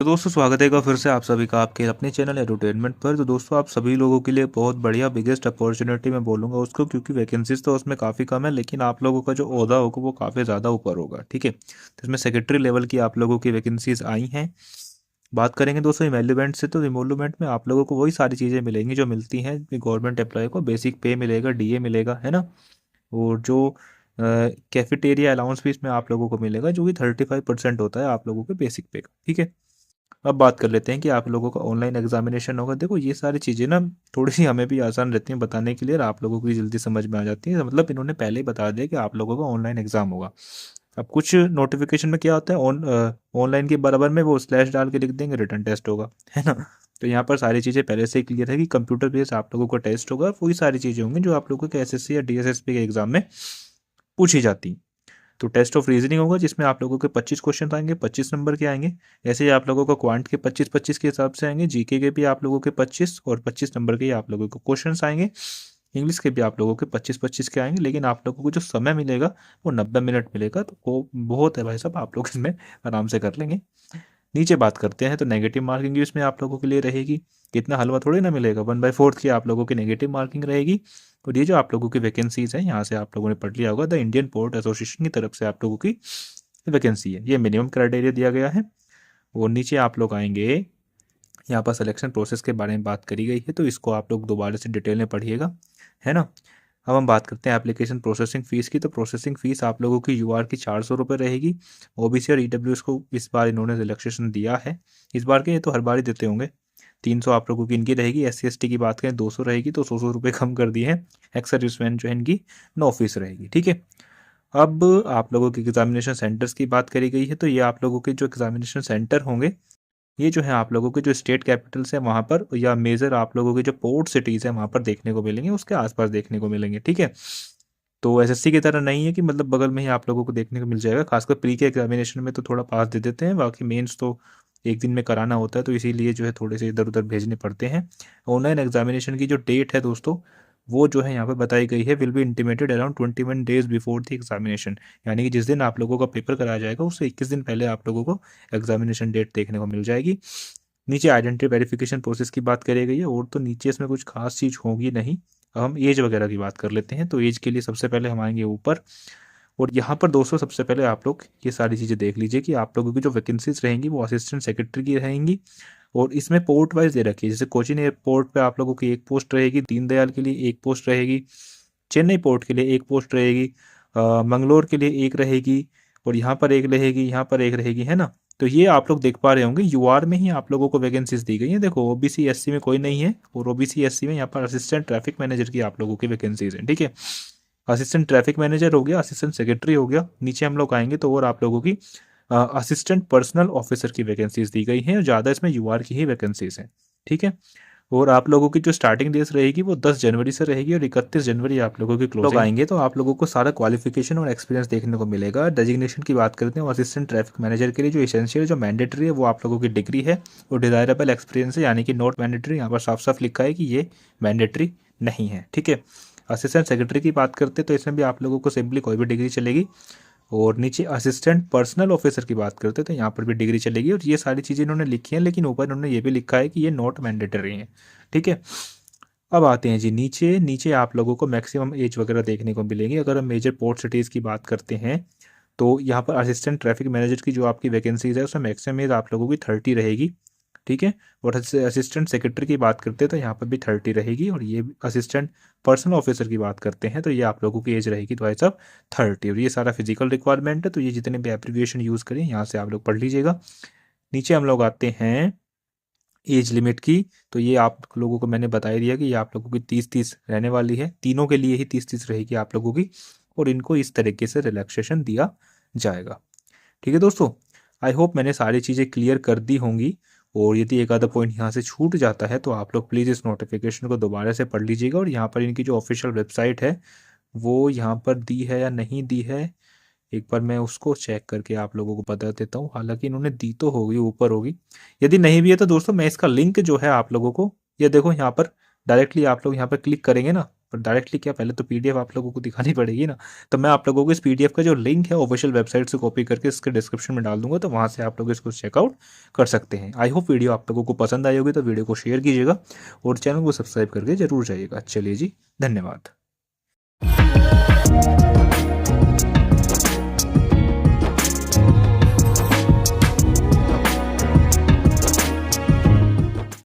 दोस्तों स्वागत है एक बार फिर से आप सभी का आपके अपने चैनल एडुटेनमेंट पर। तो दोस्तों आप सभी लोगों के लिए बहुत बढ़िया बिगेस्ट अपॉर्चुनिटी मैं बोलूँगा उसको, क्योंकि वैकेंसीज तो उसमें काफ़ी कम है लेकिन आप लोगों का जो ओहदा होगा वो काफ़ी ज़्यादा ऊपर होगा। ठीक है, तो इसमें सेक्रेटरी लेवल की आप लोगों की वैकेंसीज आई हैं। बात करेंगे दोस्तों इमोल्यूमेंट से, तो इमोल्यूमेंट में आप लोगों को वही सारी चीज़ें मिलेंगी जो मिलती हैं गवर्नमेंट एम्प्लॉय को। बेसिक पे मिलेगा, डीए मिलेगा, है ना। और जो कैफेटेरिया अलाउंस भी इसमें आप लोगों को मिलेगा, जो कि 35% होता है आप लोगों के बेसिक पे का। ठीक है, अब बात कर लेते हैं कि आप लोगों का ऑनलाइन एग्जामिनेशन होगा। देखो ये सारी चीज़ें ना थोड़ी सी हमें भी आसान रहती हैं बताने के लिए और आप लोगों को भी जल्दी समझ में आ जाती है। मतलब इन्होंने पहले ही बता दिया कि आप लोगों का ऑनलाइन एग्जाम होगा। अब कुछ नोटिफिकेशन में क्या होता है, ऑनलाइन के बराबर में वो स्लैश डाल के लिख देंगे रिटर्न टेस्ट होगा, है ना। तो यहाँ पर सारी चीज़ें पहले से ही क्लियर है कि कंप्यूटर बेस्ड आप लोगों का टेस्ट होगा। वही सारी चीज़ें होंगी जो आप लोगों के एसएससी या डीएसएसपी के एग्जाम में पूछी जाती हैं। तो टेस्ट ऑफ रीजनिंग होगा जिसमें आप लोगों के 25 क्वेश्चन आएंगे, 25 नंबर के आएंगे। ऐसे ही आप लोगों को क्वांट के 25-25 के हिसाब से आएंगे, जीके के भी आप लोगों के 25 और 25 नंबर के ही आप लोगों को क्वेश्चन आएंगे। इंग्लिश के भी आप लोगों के 25-25 के आएंगे, लेकिन आप लोगों को जो समय मिलेगा वो 90 मिनट मिलेगा। तो वो बहुत है भाई साहब, आप लोग इसमें आराम से कर लेंगे। नीचे बात करते हैं तो नेगेटिव मार्किंग भी इसमें आप लोगों के लिए रहेगी। कितना हलवा थोड़ी ना मिलेगा, 1/4 की आप लोगों की नेगेटिव मार्किंग रहेगी। और ये जो आप लोगों की वैकेंसीज हैं, यहाँ से आप लोगों ने पढ़ लिया होगा, द इंडियन पोर्ट एसोसिएशन की तरफ से आप लोगों की वैकेंसी है। ये मिनिमम क्राइटेरिया दिया गया है। और नीचे आप लोग आएंगे, यहाँ पर सिलेक्शन प्रोसेस के बारे में बात करी गई है, तो इसको आप लोग दोबारा से डिटेल में पढ़िएगा, है ना। अब हम बात करते हैं एप्लीकेशन प्रोसेसिंग फ़ीस की। तो प्रोसेसिंग फ़ीस आप लोगों की यूआर की 400 रुपये रहेगी। ओबीसी और ईडब्ल्यूएस को इस बार इन्होंने रिलैक्सेशन दिया है। इस बार के ये तो हर बार ही देते होंगे। 300 आप लोगों की इनकी रहेगी। SC ST की बात करें 200 रहेगी, तो 100 रुपये कम कर दिए हैं। एक्स सर्विसमैन जो है इनकी 9 फीस रहेगी। ठीक है, अब आप लोगों के एग्जामिनेशन सेंटर्स की बात करी गई है। तो ये आप लोगों के जो एग्जामिनेशन सेंटर होंगे, ये जो है आप लोगों के जो स्टेट कैपिटल्स है वहाँ पर, या मेजर आप लोगों के जो पोर्ट सिटीज़ हैं वहाँ पर देखने को मिलेंगे, उसके आसपास देखने को मिलेंगे। ठीक है, तो एसएससी की तरह नहीं है कि मतलब बगल में ही आप लोगों को देखने को मिल जाएगा। खासकर प्री के एग्जामिनेशन में तो थोड़ा पास दे देते हैं, बाकी मेंस तो एक दिन में कराना होता है, तो इसीलिए जो है थोड़े से इधर उधर भेजने पड़ते हैं। ऑनलाइन एग्जामिनेशन की जो डेट है दोस्तों, वो जो है यहाँ पर बताई गई है, will be intimated around 21 days before the examination. यानी कि जिस दिन आप लोगों का पेपर कराया जाएगा उससे 21 दिन पहले आप लोगों को एग्जामिनेशन डेट देखने को मिल जाएगी। नीचे आइडेंटिटी वेरिफिकेशन प्रोसेस की बात करी गई है, और तो नीचे इसमें कुछ खास चीज़ होगी नहीं। अब हम एज वगैरह की बात कर लेते हैं। तो एज के लिए सबसे पहले हम आएंगे ऊपर, और यहाँ पर दोस्तों सबसे पहले आप लोग ये सारी चीज़ें देख लीजिए कि आप लोगों की जो वैकेंसीज रहेंगी वो असिस्टेंट सेक्रेटरी की रहेंगी। और इसमें पोर्ट वाइज दे रखी है, जैसे कोचीन एयरपोर्ट पे आप लोगों की एक पोस्ट रहेगी, दीनदयाल के लिए एक पोस्ट रहेगी, चेन्नई पोर्ट के लिए एक पोस्ट रहेगी, मंगलोर के लिए एक रहेगी, और यहाँ पर एक रहेगी, यहाँ पर एक रहेगी, है ना। तो ये आप लोग देख पा रहे होंगे यूआर में ही आप लोगों को वैकेंसीज दी गई है। देखो ओबीसी एससी में कोई नहीं है, और ओबीसी एससी में यहाँ पर असिस्टेंट ट्रैफिक मैनेजर की आप लोगों की वैकेंसीज हैं। ठीक है, असिस्टेंट ट्रैफिक मैनेजर हो गया, असिस्टेंट सेक्रेटरी हो गया। नीचे हम लोग आएंगे तो और आप लोगों की असिस्टेंट पर्सनल ऑफिसर की वैकेंसीज दी गई हैं, और ज़्यादा इसमें यूआर की ही वैकेंसीज हैं। ठीक है, और आप लोगों की जो स्टार्टिंग डेज रहेगी वो 10 जनवरी से रहेगी, और 31 जनवरी आप लोगों की क्लोजिंग आएंगे तो आप लोगों को सारा क्वालिफिकेशन और एक्सपीरियंस देखने को मिलेगा। डेजिग्नेशन की बात करते हैं, असिस्टेंट ट्रैफिक मैनेजर के लिए जो एसेंशियल जो मैंडेटरी है वो आप लोगों की डिग्री है, और डिजायरेबल एक्सपीरियंस है, यानी कि नॉट मैंडेटरी। यहाँ पर साफ साफ लिखा है कि ये मैंडेटरी नहीं है। ठीक है, असिस्टेंट सेक्रेटरी की बात करते हैं तो इसमें भी आप लोगों को सिंपली कोई भी डिग्री चलेगी। और नीचे असिस्टेंट पर्सनल ऑफिसर की बात करते हैं तो यहाँ पर भी डिग्री चलेगी, और ये सारी चीज़ें इन्होंने लिखी हैं, लेकिन ऊपर इन्होंने ये भी लिखा है कि ये नॉट मैंडेटरी है। ठीक है, अब आते हैं जी नीचे। नीचे आप लोगों को मैक्सिमम एज वगैरह देखने को मिलेंगी। अगर हम मेजर पोर्ट सिटीज़ की बात करते हैं तो यहाँ पर असिस्टेंट ट्रैफिक मैनेजर की जो आपकी वैकेंसीज है उसमें मैक्सिमम एज आप लोगों की 30 रहेगी। ठीक है, और असिस्टेंट सेक्रेटरी की बात करते हैं तो यहाँ पर भी 30 रहेगी, और ये असिस्टेंट पर्सनल ऑफिसर की बात करते हैं तो ये आप लोगों की एज रहेगी तो भाई साहब 30। और ये सारा फिजिकल रिक्वायरमेंट है, तो ये जितने भी एप्रीविएशन यूज़ करें यहाँ से आप लोग पढ़ लीजिएगा। नीचे हम लोग आते हैं एज लिमिट की। तो ये आप लोगों को मैंने बता ही दिया कि ये आप लोगों की 30-30 रहने वाली है, तीनों के लिए ही 30-30 रहेगी आप लोगों की, और इनको इस तरीके से रिलैक्सेशन दिया जाएगा। ठीक है दोस्तों, आई होप मैंने सारी चीज़ें क्लियर कर दी होंगी, और यदि एक आधा पॉइंट यहाँ से छूट जाता है तो आप लोग प्लीज़ इस नोटिफिकेशन को दोबारा से पढ़ लीजिएगा। और यहाँ पर इनकी जो ऑफिशियल वेबसाइट है वो यहाँ पर दी है या नहीं दी है, एक बार मैं उसको चेक करके आप लोगों को बता देता हूँ। हालांकि इन्होंने दी तो होगी, ऊपर होगी। यदि नहीं भी है तो दोस्तों मैं इसका लिंक जो है आप लोगों को, ये देखो यहाँ पर डायरेक्टली आप लोग यहाँ पर क्लिक करेंगे ना पर डायरेक्टली क्या, पहले तो पीडीएफ आप लोगों को दिखानी पड़ेगी ना। तो मैं आप लोगों को इस पीडीएफ का जो लिंक है ऑफिशियल वेबसाइट से कॉपी करके इसके डिस्क्रिप्शन में डाल दूंगा, तो वहाँ से आप लोग इसको चेकआउट कर सकते हैं। आई होप वीडियो आप लोगों को पसंद आई होगी, तो वीडियो को शेयर कीजिएगा और चैनल को सब्सक्राइब करके जरूर जाइएगा। चलिए जी, धन्यवाद।